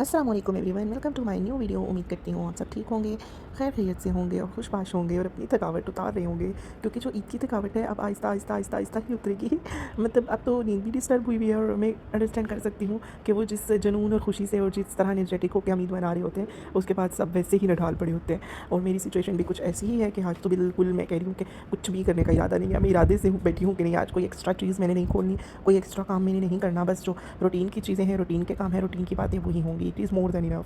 अस्सलाम वालेकुम everyone, welcome to my new video. उम्मीद करती हूँ आप सब ठीक होंगे, खैर खैरियत से होंगे और खुशबाश होंगे और अपनी थकावट उतार रहे होंगे, क्योंकि जो ईद की थकावट है अब आहिस्ता आहिस्ता आहिस्ता आहिस्ता ही उतरेगी। मतलब अब तो नींद भी डिस्टर्ब हुई हुई है और मैं अंडरस्टैंड कर सकती हूँ कि वो जिस जुनून और खुशी से और जिस तरह एनर्जेटिक होकर हम ईद मना रहे होते हैं, उसके बाद सब वैसे ही नढाल पड़े होते हैं। और मेरी सिचुएशन भी कुछ ऐसी ही है कि आज तो बिल्कुल मैं कह रही हूँ कि कुछ भी करने का इरादा नहीं है। मैं इरादे से बैठी हूँ कि नहीं, आज कोई एक्स्ट्रा चीज़ मैंने नहीं खोलनी, कोई एक्स्ट्रा काम मैंने नहीं करना, बस जो रूटीन की चीज़ें हैं, रूटीन के काम हैं, रूटीन की बातें वही होंगी। It is more than enough.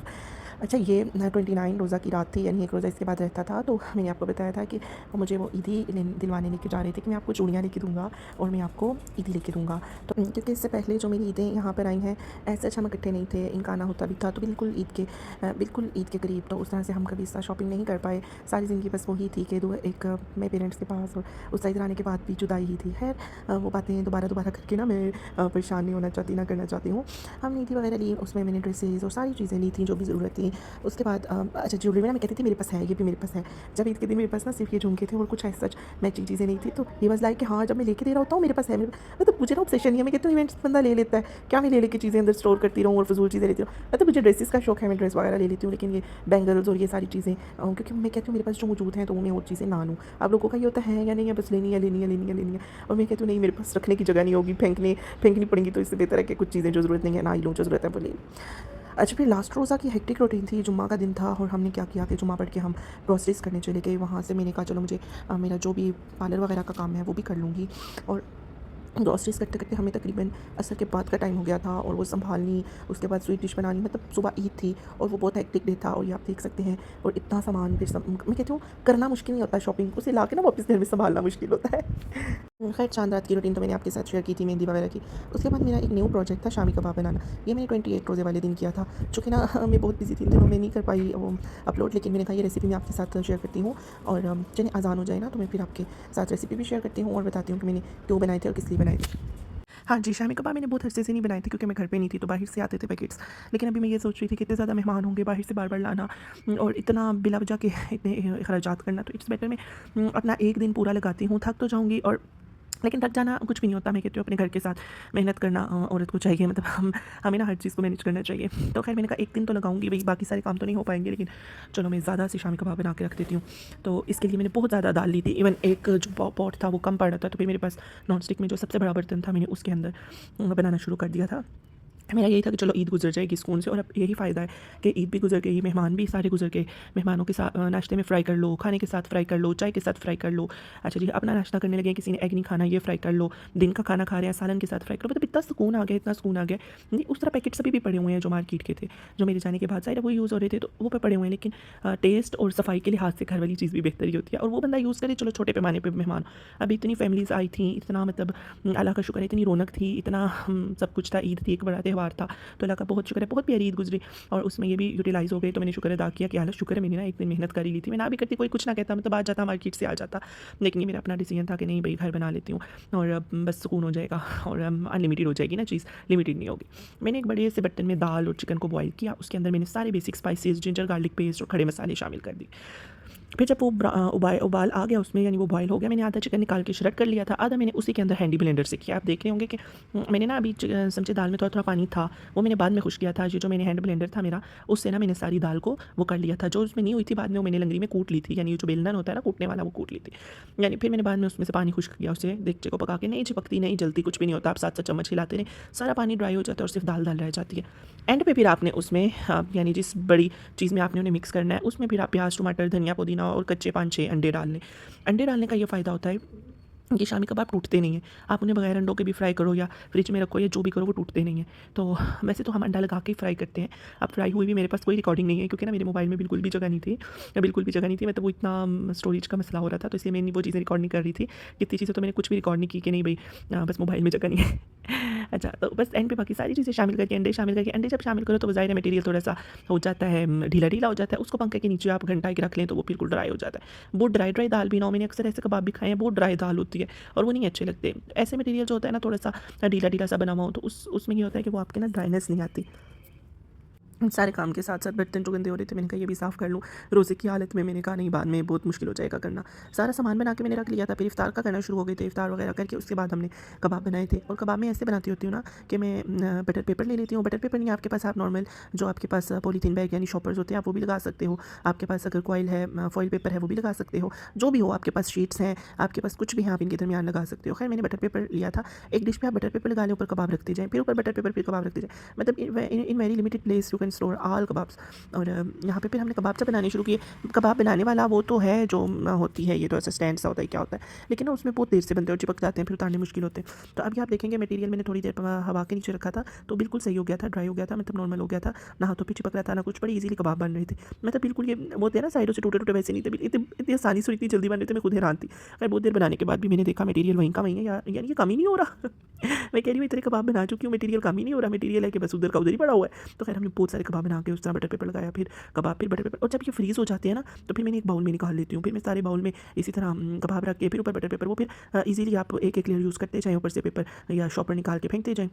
अच्छा, ये 29 रोज़ा की रात थी, यानी एक रोज़ा इसके बाद रहता था। तो मैंने आपको बताया था कि मुझे वो ईदी दिलवाने लेके जा रहे थे कि मैं आपको चूड़ियाँ लेके दूँगा और मैं आपको ईदी लेके दूँगा। तो क्योंकि इससे पहले जो मेरी ईदें यहाँ पर आई हैं, ऐसे अच्छा हम इकट्ठे नहीं थे, इनका आना होता भी था तो बिल्कुल ईद के करीब। तो उस तरह से हम कभी इस तरह शॉपिंग नहीं कर पाए। सारी ज़िंदगी बस वही थी कि मैं पेरेंट्स के पास और उस साइड आने के बाद भी जुदाई ही थी। खैर, वो बातें दोबारा दोबारा करके ना मैं परेशान नहीं होना चाहती, ना करना चाहती हूँ। हमने ईदी वगैरह ली, उसमें मैंने ड्रेसेस और सारी चीज़ें ली थी जो भी ज़रूरत थी। उसके बाद अच्छा, ज्वेलरी में ना मैं कहती थी मेरे पास है, ये भी मेरे पास है। जब ईद के दिन मेरे पास ना सिर्फ ये झुमके थे और कुछ ऐसा सच मैचिंग चीज़ें नहीं थी, तो ही वाज़ लाइक कि हाँ, जब मैं लेके दे रहा होता हूँ मेरे पास है। मतलब मुझे ना ऑब्सेशन नहीं है, मैं कहती हूँ इवेंट्स बंदा ले लेता है, क्या मैं ले लेके चीज़ें अंदर स्टोर करती रहूँ और फिजूल चीज़ें लेती रहूँ। मतलब मुझे ड्रेसेस का शौक है, मैं ड्रेस वगैरह ले लेती हूँ, लेकिन ये बैंगल्स और ये सारी चीज़ें क्योंकि मैं कहती हूँ मेरे पास जो मौजूद हैं तो मैं और चीज़ें ना लूँ। अब लोगों का ये होता है या नहीं है, बस लेनी है लेनी है लेनी है लेनी है। और मैं कहती हूँ नहीं, मेरे पास रखने की जगह नहीं होगी, फेंकनी पड़ेंगी, तो इससे बेहतर है कि कुछ चीज़ें जो ज़रूरत नहीं है ना ही लूँ, जो ज़रूरत है वो ले। अच्छा, फिर लास्ट रोज़ा की हेक्टिक रूटीन थी, जुम्मा का दिन था और हमने क्या किया कि जुम्मा पढ़ के हम ग्रॉसरीज़ करने चले गए। वहाँ से मैंने कहा चलो मुझे मेरा जो भी पार्लर वगैरह का काम है वो भी कर लूँगी। और ग्रॉसरीज़ करते-करते हमें तकरीबन असर के बाद का टाइम हो गया था और वो सँभालनी, उसके बाद स्वीट डिश बनानी, मतलब सुबह ईद थी और वो बहुत हेक्टिक डे था और ये आप देख सकते हैं। और इतना सामान फिर सब मैं कहती हूँ करना मुश्किल नहीं होता है शॉपिंग, उसे ला के ना वापस घर में सँभालना मुश्किल होता है। खैर, चाँद रात की रूटीन तो मैंने आपके साथ शेयर की थी, मेहंदी वगैरह की। उसके बाद मेरा एक न्यू प्रोजेक्ट था शामी कबाब बनाना। ये मैंने 28 रोज़े वाले दिन किया था। चूँकि ना मैं बहुत बिज़ी थी इन दिनों, मैं नहीं कर पाई वो अपलोड, लेकिन मैंने कहा ये रेसिपी मैं आपके साथ शेयर करती हूँ। और चलिए अज़ान हो जाए ना तो मैं फिर आपके साथ रेसिपी भी शेयर करती हूँ और बताती हूँ कि मैंने क्यों बनाए थे और किस लिए बनाए थे। हाँ जी, शामी कबाब मैंने बहुत अरसे से नहीं बनाए थे क्योंकि मैं घर पे नहीं थी, तो बाहर से आते थे पैकेट्स। लेकिन अभी मैं ये सोच रही थी कि इतने ज़्यादा मेहमान होंगे, बाहर से बार-बार लाना और इतना बिला वजह के इतने अखराजात करना, तो इट्स बेटर मैं अपना 1 दिन पूरा लगाती हूँ। थक तो जाऊँगी और लेकिन थक जाना कुछ भी नहीं होता। मैं कहती हूँ अपने घर के साथ मेहनत करना औरत को चाहिए, मतलब हमें ना हर चीज़ को मैनेज करना चाहिए। तो खैर मैंने कहा 1 दिन तो लगाऊँगी भई, बाकी सारे काम तो नहीं हो पाएँगे, लेकिन चलो मैं ज़्यादा से शामी कबाब बना के रख देती हूँ। तो इसके लिए मैंने बहुत ज़्यादा दाल ली थी, इवन एक जो पॉट था वो कम पड़ रहा था, तो फिर मेरे पास नॉन स्टिक में जो सबसे बड़ा बर्तन था, मैंने उसके अंदर बनाना शुरू कर दिया था। मेरा यही था कि चलो ईद गुज़र जाएगी सुकून से, और अब यही फ़ायदा है कि ईद भी गुज़र गई, मेहमान भी सारे गुज़र गए। मेहमानों के साथ नाश्ते में फ्राई कर लो, खाने के साथ फ्राई कर लो, चाय के साथ फ्राई कर लो। अच्छा जी, अपना नाश्ता करने लगे, किसी ने एग नहीं खाना, ये फ्राई कर लो। दिन का खाना खा रहे हैं, सालन के साथ फ्राई करो। मतलब इतना सुकून आ गया, इतना सुकून आ गया। नहीं, उस तरह पैकेट्स अभी भी पड़े हुए हैं जो मार्केट के थे, जो मेरे जाने के बाद ज़ाहिर है वो यूज़ हो रहे थे, तो वो पे पड़े हुए हैं। लेकिन टेस्ट और सफाई के लिहाज से घर वाली चीज़ भी बेहतर ही होती है, और वो बंदा यूज़ करे। चलो छोटे पैमाने पे मेहमान, अभी इतनी फैमिलीज़ आई थी, इतना मतलब अल्लाह का शुक्र है, इतनी रौनक थी, इतना सब कुछ था, ईद थी, एक बड़ा त्यौहार था। तो अल्लाह का बहुत शुक्र है, बहुत प्यारी ईद गुजरी और उसमें ये भी यूटिलाइज़ हो गई। तो मैंने शुक्र अदा किया कि अल्लाह शुक्र है मैंने ना एक दिन मेहनत कर ही ली थी। मैं ना भी करती, कोई कुछ ना कहता, मतलब आ जाता मार्केट से आ जाता, लेकिन ये मेरा अपना डिसीजन था कि नहीं भाई, घर बना लेती हूँ और बस सुकून हो जाएगा और अनलिमिटेड हो जाएगी ना चीज़, लिमिटेड नहीं होगी। मैंने एक बड़े से बर्तन में दाल और चिकन को बॉयल किया, उसके अंदर मैंने सारे basic spices, ginger garlic paste और खड़े मसाले शामिल कर दिए। फिर जब वो उबाल आ गया उसमें, यानी वो बॉयल हो गया, मैंने आधा चिकन निकाल के श्रेड कर लिया था, आधा मैंने उसी के अंदर हैंडी ब्लेंडर से किया। आप देख रहे होंगे कि मैंने ना अभी समझे दाल में थोड़ा-थोड़ा पानी था, वो मैंने बाद में खुश किया था। ये जो मैंने हैंड ब्लेंडर था मेरा, उससे ना मैंने सारी दाल को वो कर लिया था। जो उसमें नहीं हुई थी बाद में, वो मैंने लंगड़ी में कूट ली थी, यानी जो बेलन होता है ना कूटने वाला, वो कूट ली थी। यानी फिर मैंने बाद में उसमें से पानी खुश्क किया, उसे देगचे को पका के, नहीं चिपकती, नहीं जलती, कुछ भी नहीं होता। आप साथ-साथ चम्मच हिलाते रहें, सारा पानी ड्राई हो जाता है और सिर्फ दाल-दाल रह जाती है। एंड पे फिर आपने उसमें यानी जिस बड़ी चीज़ में आपने उन्हें मिक्स करना है, उसमें फिर आप प्याज़, टमाटर, धनिया, पुदीना और कच्चे 5-6 अंडे डाल लें। अंडे डालने का ये फ़ायदा होता है कि शामी कबाब टूटते नहीं हैं। आप उन्हें बगैर अंडों के भी फ्राई करो या फ्रिज में रखो या जो भी करो, वो टूटते नहीं हैं। तो वैसे तो हम अंडा लगा के ही फ्राई करते हैं। अब फ्राई हुई भी मेरे पास कोई रिकॉर्डिंग नहीं है, क्योंकि ना मेरे मोबाइल में बिल्कुल भी जगह नहीं थी, बिल्कुल भी जगह नहीं थी। मतलब वो इतना स्टोरेज का मसला हो रहा था, तो इसलिए मैंने वो चीज़ें रिकॉर्ड नहीं कर रही थी। इतनी चीज़ें तो मैंने कुछ भी रिकॉर्ड नहीं की कि नहीं भई बस मोबाइल में जगह नहीं है। अच्छा, तो बस एंड पे बाकी सारी चीज़ें शामिल करके, अंडे शामिल करके, अंडे जब शामिल करो तो ज़ाहिर है मटेरियल थोड़ा-सा हो जाता है, ढीला-ढीला हो जाता है। उसको पंखे के नीचे आप घंटा के रख लें तो वो बिल्कुल ड्राई हो जाता है। बहुत ड्राई दाल भी ना हो, मैंने अक्सर ऐसे कबाब भी खाए हैं, बहुत ड्राई दाल होती है और वो नहीं अच्छे लगते। ऐसे मटेरियल जो होता है ना थोड़ा-सा ढीला-ढीला सा बना हुआ हो, तो उसमें ये होता है कि वो आपके ना ड्राइनेस नहीं आती। सारे काम के साथ साथ बर्तन जो गंदे हो रहे थे, मैंने कहा ये भी साफ़ कर लूँ रोज़े की हालत में। मैंने कहा नहीं, बाद में बहुत मुश्किल हो जाएगा करना। सारा सामान बना के मैंने रख लिया था, फिर इफ्तार का करना शुरू हो गए थे। इफ्तार वगैरह करके उसके बाद हमने कबाब बनाए थे। और कबाब मैं ऐसे बनाती होती हूँ ना कि मैं बटर पेपर ले लेती हूँ। बटर पेपर नहीं, आपके पास आप नॉर्मल जो आपके पास पॉलीथीन बैग यानी शॉपर्स होते हैं, आप वो भी लगा सकते हो। आपके पास अगर कॉइल है, फॉइल पेपर है, वो भी लगा सकते हो। जो भी हो आपके पास, शीट्स हैं, आपके पास कुछ भी है, आप इनके दरमियान लगा सकते हो। खैर मैंने बटर पेपर लिया था। एक डिश पे आप बटर पेपर लगा लें, ऊपर कबाब रखते जाएँ, फिर ऊपर बटर पेपर, फिर कबाब रखते जाएँ। मतलब in very limited place you can store all kebabs. और यहाँ पे फिर हमने कबाब जब बनाने शुरू किए। कबाब बनाने वाला वो तो है जो होती है, ये तो ऐसा स्टैंड सा होता है, क्या होता है, लेकिन ना उसमें बहुत देर से बनते हैं और चिपक जाते हैं, फिर उतारने मुश्किल होते हैं। तो अभी आप देखेंगे मटेरियल मैंने थोड़ी देर हवा के नीचे रखा था, तो बिल्कुल सही हो गया था, ड्राई हो गया था, मतलब नॉर्मल हो गया था। ना हाथों पे चिपक रहा था ना कुछ, बड़ी इजीली कबाब बन रहे थे। मतलब बिल्कुल ये वो होते हैं ना साइडों से टूटे टूटे, वैसे नहीं थे। इतनी आसानी से इतनी जल्दी बन रहे थे, मैं खुद हैरान थी। खैर बहुत देर बनाने के बाद भी मैंने देखा मटेरियल वहीं का वहीं है यार, ये कम ही नहीं हो रहा। मैं कह रही हूँ इतने कबाब बना चुकी हूँ, मटेरियल कम ही नहीं हो रहा। मटेरियल है कि बस उधर का उधर ही पड़ा हुआ है। तो खैर हमने बहुत सारे कबाब बना के उस तरह बटर पेपर लगाया, फिर कबाब, फिर बटर पेपर। और जब ये फ्रीज़ हो जाते हैं ना, तो फिर मैंने एक बाउल में निकाल लेती हूँ। फिर मैं सारे बाउल में इसी तरह कबाब रख के, फिर ऊपर बटर पेपर, वो फिर ईज़िली आप एक एक लेयर यूज़ करते जाएँ, ऊपर से पेपर या शॉपर निकाल के फेंकते जाएँ।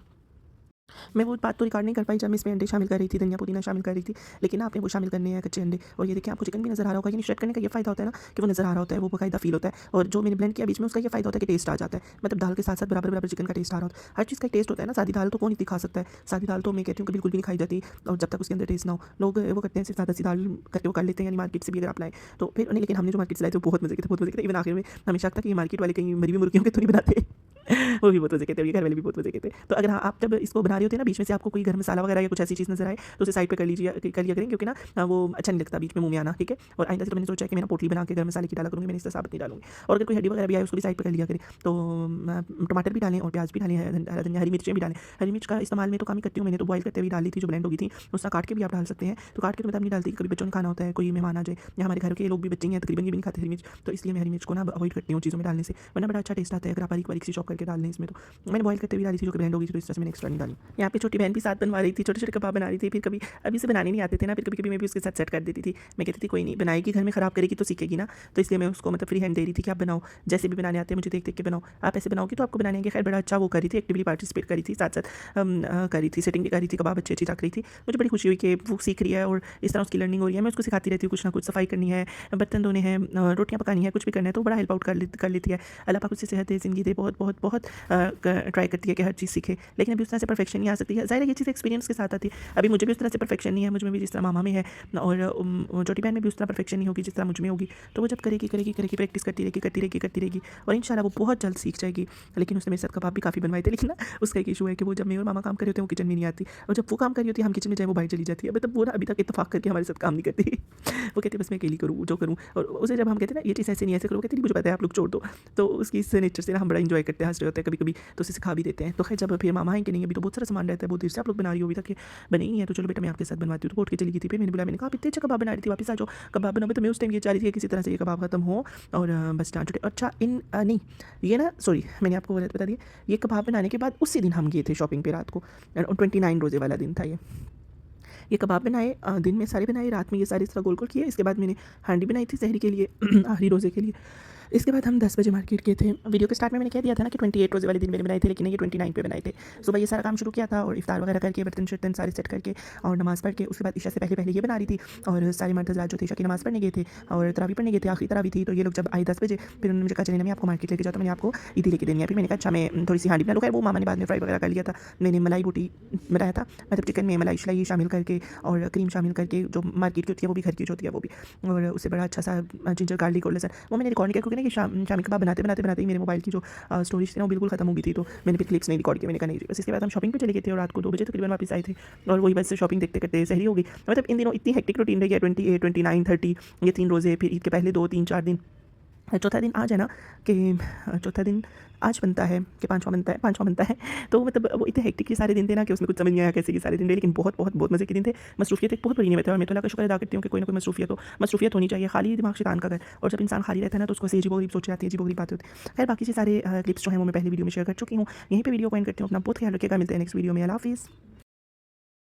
मैं वो बात तो रिकॉर्ड नहीं कर पाई जब मैं इसमें अंडे शामिल कर रही थी, धनिया पुदीना शामिल कर रही थी, लेकिन आपने वो शामिल करने हैं कच्चे अंडे। और ये देखिए आपको चिकन भी नज़र आ रहा होगा, यानी श्रेड करने का ये फ़ायदा होता है ना कि वो नज़र आ रहा होता है, वो बाकायदा फ़ील होता है। और जो मैंने ब्लेंड किया बीच में, उसका ये फ़ायदा होता है कि टेस्ट आ जाता है, मतलब दाल के साथ साथ बराबर बराबर चिकन का टेस्ट आ रहा होता है। हर चीज़ का टेस्ट होता है ना, सादी दाल तो कौन इतनी खा सकता है। सादी दाल तो मैं कहती हूँ कि बिल्कुल भी नहीं खाई जाती, और जब तक उसके अंदर टेस्ट ना हो। लोग वो करते हैं सिर्फ सादा सी दाल करके वो कर लेते हैं, यानी मार्केट से भी अगर आप लाएँ तो फिर नहीं, लेकिन हमने जो मार्केट से लाए थे वो बहुत मज़े के थे, बहुत मज़े के थे। इवन आखिर में हमें शक था कि ये मार्केट वाले कहीं मरी हुई मुर्गियों के तो नहीं बनाते। वो भी बहुत मज़े के थे, घर वाले भी बहुत मज़े के थे। तो अगर हाँ, आप जब इसको बना रहे होते हैं ना, बीच में से आपको कोई गर्म मसाला वगैरह या कुछ ऐसी चीज़ नज़र आए, तो उसे साइड पे कर लिया करें, क्योंकि ना वो अच्छा नहीं लगता बीच में मुँह में आना, ठीक है। और आइंदा से तो मैंने सोचा है कि मैं ना पोटली बना के गर्म मसाले की डाला करूँगी, मैंने इस तरह साबित नहीं डालूँगी। और अगर कोई हड्डी वगैरह भी आए उसको भी साइड पे कर लिया करें। तो टमाटर भी डालें और प्याज भी डालें, हरा धनिया, हरी मिर्चें भी डालें। हरी मिर्च का इस्तेमाल मैं तो कम ही करती हूँ, मैंने तो बॉयल करते हुए डाली थी, जो ब्लेंड हो गई थी। उस तरह काट के भी आप डाल सकते हैं। तो काट के तो मैं तब नहीं डालती, कभी बच्चों ने खाना होता है, कोई मेहमान आ जाए, या हमारे घर के लोग भी बच्चे हैं तकरीबन, ये भी नहीं खाते हरी मिर्च, तो इसलिए मैं हरी मिर्च को ना अवॉइड करती हूँ चीज़ों में डालने से, वरना बड़ा अच्छा टेस्ट आता है अगर आप बारीक बारीक सी चॉप करके डाल लें इसमें। तो मैंने बॉयल करते हुए डाली थी, जो कि ब्लेंड हो गई थी, तो इस तरह से मैंने एक्स्ट्रा नहीं डाली। यहाँ पे छोटी बहन भी साथ बनवा रही थी, छोटे छोटे कबाब बना रही थी। फिर कभी अभी से बनाने नहीं आते थे ना, फिर कभी कभी मैं भी उसके साथ सेट कर देती थी। मैं कहती थी कोई नहीं, बनाएगी घर में ख़राब करेगी तो सीखेगी ना, तो इसलिए मैं उसको मतलब फ्री हैंड दे रही थी कि आप बनाओ, जैसे भी बनाने आते हैं मुझे देख देख के बनाओ, आप ऐसे बनाओगी तो आपको बनाने के। खैर बड़ा अच्छा वो करी थी, एक्टिवली पार्टिसिपेट करी थी, साथ साथ करी थी, सेटिंग भी करी थी, कबाब अच्छी अच्छी तक रही थी। मुझे बड़ी खुशी हुई कि वो सीख रही है और इस तरह उसकी लर्निंग हो रही है। मैं उसको सिखाती रहती हूँ कुछ ना कुछ, सफाई करनी है, बर्तन धोने हैं, रोटियाँ पकानी है, कुछ भी करना है, तो बड़ा हेल्प आउट कर लेती है। अल्लाह पाक उससे सेहत दे, ज़िंदगी दे, बहुत बहुत बहुत ट्राई करती है कि हर चीज़ सीखे, लेकिन अभी उस तरह से परफेक्शन नहीं आ सकती है। ज़ाहिर है ये चीज़ एक्सपीरियंस के साथ आती है। अभी मुझे भी उस तरह से परफेक्शन नहीं है, मुझ में भी जिस तरह मामा में है, और छोटी बहन में भी उस तरह परफेक्शन नहीं होगी जिस तरह मुझ में होगी। तो वो जब करेगी प्रैक्टिस करती रहेगी और इंशाल्लाह वो बहुत जल्द सीख जाएगी। लेकिन उसने मेरे साथ कबाब भी काफ़ी बनवाए थे, लेकिन ना उसका एक इशू है कि वो जब मैं और मामा काम कर रहे होते हैं वो किचन में नहीं आती, और जब वो काम कर रही होती है हम किचन में जाए वो बाहर चली जाती है। मतलब वो ना अभी तक इत्तेफाक करके हमारे साथ काम नहीं करती। वो कहती है बस मैं अकेली करूँ जो करूँ, और उसे जब हम कहते हैं ना ये चीज़ ऐसे नहीं ऐसे करो, कहती नहीं मुझे पता है आप लोग छोड़ दो। तो उसकी इस नेचर से ना हम बड़ा इंजॉय करते हैं, हंस रहे होते हैं कभी कभी, तो उसे सिखा भी देते हैं। तो खैर जब फिर मामा आएंगे नहीं, अभी तो बहुत सारा सामान रहता है, बहुत देर से आप लोग बना रही हो, अभी तक बने ही नहीं है, तो चलो बेटा मैं आपके साथ बनवाती हूँ। तो उठ के चली गई थी। फिर मैंने बोला, मैंने कहा आप इतने अच्छा कबाब बना रही थी, वापस आ जाओ कबाब बनाओ। तो मैं उस टाइम ये चाह रही थी कि किसी तरह से ये कबाब खत्म हो और बस डांट छुटे। अच्छा नहीं, ये ना सॉरी मैंने आपको गलत बता दिया, ये कबाब बनाने के बाद उसी दिन हम गए थे शॉपिंग पे रात को, 29 रोज़े वाला दिन था ये कबाब बनाए, दिन में सारे बनाए, रात में ये सारे इस तरह गोल गोल किए। इसके बाद मैंने हांडी बनाई थी सहरी के लिए, आखिरी रोज़े के लिए। इसके बाद हम 10 बजे मार्केट गए थे। वीडियो के स्टार्ट में मैंने कह दिया था ना कि 28 रोज़े वाले दिन मैंने बनाए थे, लेकिन ये 29 पे बनाए थे। सुबह ये सारा काम शुरू किया था और इफ्तार वगैरह करके बर्तन शर्तन सारे सेट करके और नमाज़ पढ़ के, उसके बाद इशा से पहले पहले ये बना रही थी। और सारे मर्द हज़रात जो थे इशा की नमाज़ पढ़ने गए थे और तरावी पढ़ने गए थे, आखिरी तरावी थी। तो ये लोग जब आए 10 बजे, फिर उन्होंने मुझे कहा चलिए मैं आपको मार्केट लेके जाता हूँ, मैंने आपको ईदी लेके देनी है। फिर मैंने कहा अच्छा मैं थोड़ी सी हांडी बना लूँ। खैर वो मामा ने बाद में फ्राई वगैरह कर लिया था। मैंने मलाई बोटी बनाया था, मतलब चिकन में मलाई शलाई शामिल करके और क्रीम शामिल करके, जो मार्केट की होती है वो भी घर की जो होती है वो भी, और उससे बड़ा अच्छा सा जिंजर गार्लिक और लहसुन। वो मैंने रिकॉर्ड नहीं किया क्योंकि ना ये शामी कबाब बनाते ही मेरे मोबाइल की जो स्टोरेज थी ना वो बिल्कुल खत्म हो गई थी, तो मैंने फिर क्लिप्स नहीं रिकॉर्ड किया। मैंने कहा नहीं जी। बस इसके बाद हम शॉपिंग पे चले गए थे और रात को 2 बजे तकरीबन वापस आए थे, और वही बस से शॉपिंग देखते करते सहरी हो गई। मतलब इन दिनों इतनी हेक्टिक रूटीन रही है, 28, 29, 30 ये 3 रोज़े, फिर ईद के पहले 2, 3, 4 दिन, चौथा दिन आज है ना कि चौथा दिन आज बनता है कि पाँचवां बनता है। तो मतलब वो इतने हेक्टिक के सारे दिन थे ना कि उसमें कुछ समझ नहीं आया कैसे के सारे दिन थे, लेकिन बहुत बहुत बहुत मज़े के दिन थे। मसरूफियत एक बहुत बड़ी नेमत है और मैं तो अल्लाह का शुक्र अदा करती हूँ कि कोई ना कोई मसरूफियत होनी चाहिए। खाली दिमाग शैतान का घर, और जब इंसान खाली रहता है ना तो उसको ऐसी अजीबो गरीब सोच आती है, अजीबो गरीब बातें होती है। खैर बाकी से सारे क्लिप्स जो हैं वो मैं पहले वीडियो में शेयर कर चुकी हूँ। यहीं पे वीडियो को एंड करती हूँ। अपना बहुत ख्याल रखिएगा, मिलते हैं नेक्स्ट वीडियो में। अल्लाह हाफिज़।